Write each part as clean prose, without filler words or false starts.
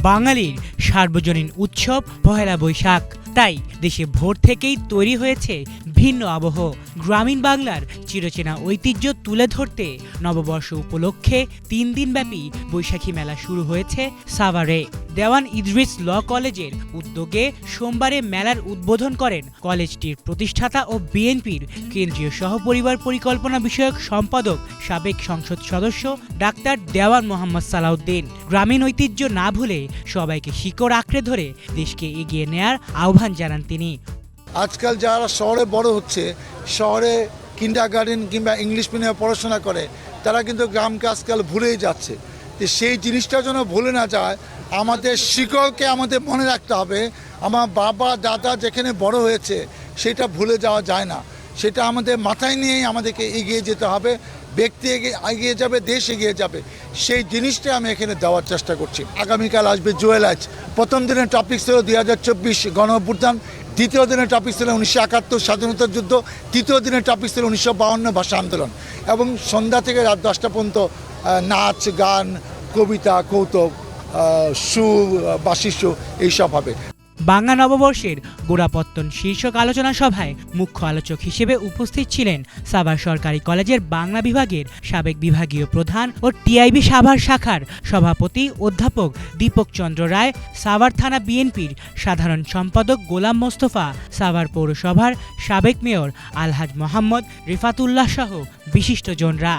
বাঙালির সার্বজনীন উৎসব পহেলা বৈশাখ। তাই দেশে ভোর থেকেই তৈরি হয়েছে ভিন্ন আবহ। গ্রামীণ বাংলার চিরচেনা ঐতিহ্য তুলে ধরতে নববর্ষ উপলক্ষে 3 দিনব্যাপী বৈশাখী মেলা শুরু হয়েছে সাভারে। দেওয়ান ইদ্রিস ল কলেজের উদ্যোগে সোমবারে মেলার উদ্বোধন করেন কলেজটির প্রতিষ্ঠাতা ও বিএনপির কেন্দ্রীয় সহপরিবার পরিকল্পনা বিষয়ক সম্পাদক সাবেক সংসদ সদস্য ডাক্তার দেওয়ান মোহাম্মদ সালাউদ্দিন। গ্রামীণ ঐতিহ্য না ভুলে সবাইকে শিকড় আঁকড়ে ধরে দেশকে এগিয়ে নেয়ার আহ্বান জানান তিনি। আজকাল যারা শহরে বড় হচ্ছে, শহরে কিন্ডারগার্টেন কিংবা ইংলিশ মিডিয়ামে পড়াশোনা করে, তারা কিন্তু গ্রামকে আজকাল ভুলেই যাচ্ছে। তো সেই জিনিসটা যেন ভুলে না যায়, আমাদের শিকড়কে আমাদের মনে রাখতে হবে। আমার বাবা দাদা যেখানে বড় হয়েছে সেটা ভুলে যাওয়া যায় না। সেটা আমাদের মাথায় নিয়েই আমাদেরকে এগিয়ে যেতে হবে। ব্যক্তি এগিয়ে যাবে, দেশ এগিয়ে যাবে। সেই জিনিসটা আমি এখানে দেওয়ার চেষ্টা করছি। আগামীকাল আসবে জুয়েল আজ। প্রথম দিনের টপিক ছিল 2024 গণ অভ্যুত্থান, দ্বিতীয় দিনের টপিক ছিল 1971 স্বাধীনতার যুদ্ধ, তৃতীয় দিনের টপিক ছিল 1952 ভাষা আন্দোলন। এবং সন্ধ্যা থেকে রাত 10টা পর্যন্ত নাচ গান, কবিতা, কৌতুক, সুর, বাঁশি সুর এইসব হবে। বাংলা নববর্ষের গোড়াপত্তন শীর্ষক আলোচনা সভায় মুখ্য আলোচক হিসেবে উপস্থিত ছিলেন সাভার সরকারি কলেজের বাংলা বিভাগের সাবেক বিভাগীয় প্রধান ও টিআইবি সাভার শাখার সভাপতি অধ্যাপক দীপক চন্দ্র রায়, সাভার থানা বিএনপির সাধারণ সম্পাদক গোলাম মোস্তফা, সাভার পৌরসভার সাবেক মেয়র আলহাজ মোহাম্মদ রিফাতুল্লাহ সহ বিশিষ্টজনরা।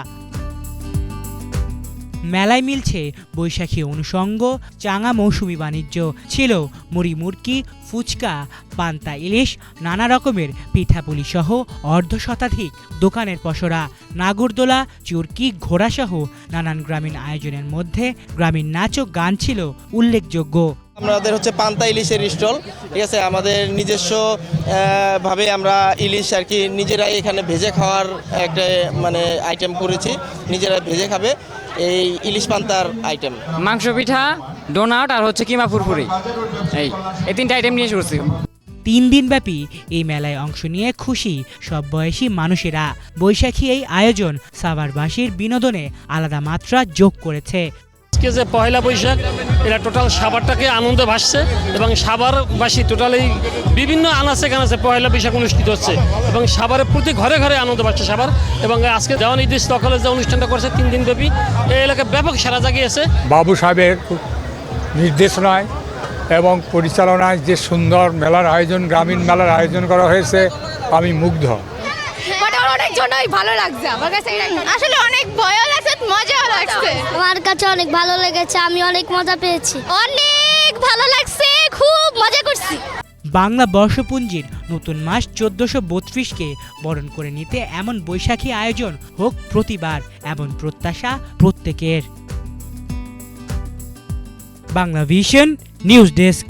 মেলায় মিলছে বৈশাখী অনুষঙ্গ, চাঙা মৌসুমি বাণিজ্য। ছিল মুড়ি মুড়কি, ফুচকা, পান্তা ইলিশ, নানা রকমের পিঠাপুলি সহ অর্ধশতাধিক দোকানের পসরা, নাগরদোলা, চুরকি, ঘোড়াসহ নানান গ্রামীণ আয়োজনের মধ্যে গ্রামীণ নাচ ও গান ছিল উল্লেখযোগ্য। আমাদের হচ্ছে পান্তা ইলিশের স্টল, ঠিক আছে। আমাদের নিজস্ব ভাবে আমরা ইলিশ আর কি নিজেরাই এখানে ভেজে খাওয়ার একটা আইটেম করেছি, নিজেরা ভেজে খাবে এই ইলিশ পান্তার আইটেম। মাংস পিঠা, ডোনাট আর হচ্ছে কিমা ফুরফুরি, এই 3টা আইটেম নিয়ে শুরু। 3 দিনব্যাপী এই মেলায় অংশ নিয়ে খুশি সব বয়সী মানুষেরা। বৈশাখী এই আয়োজন সাভারবাসীর বিনোদনে আলাদা মাত্রা যোগ করেছে। যে পয়লা বৈশাখ, এটা টোটাল সাভারটাকে আনন্দে ভাসছে এবং সাভারবাসী টোটালি বিভিন্ন আনাচে কানাচে পয়লা বৈশাখ অনুষ্ঠিত হচ্ছে এবং সাভারের প্রতি ঘরে ঘরে আনন্দ পাচ্ছে সাভার। এবং আজকে দেওয়ান ইদ্রিস ল কলেজ যে অনুষ্ঠানটা করছে 3 দিন ব্যাপী, এই এলাকায় ব্যাপক সাড়া জাগিয়েছে। বাবু সাহেবের নির্দেশনায় এবং পরিচালনায় যে সুন্দর মেলার আয়োজন, গ্রামীণ মেলার আয়োজন করা হয়েছে, আমি মুগ্ধ। অনেক জন্যই ভালো লাগছে আমার কাছে, আসলে অনেক ভয়ও লাগছে, মজাও লাগছে। আমার কাছে অনেক ভালো লেগেছে, আমি অনেক মজা পেয়েছি। অনেক ভালো লাগছে, খুব মজা করছি। বাংলা বর্ষপুঞ্জির নতুন মাস 1432কে বরণ করে নিতে এমন বৈশাখী আয়োজন হোক প্রতিবার, এমন প্রত্যাশা প্রত্যেকের। Bangla vision news desk.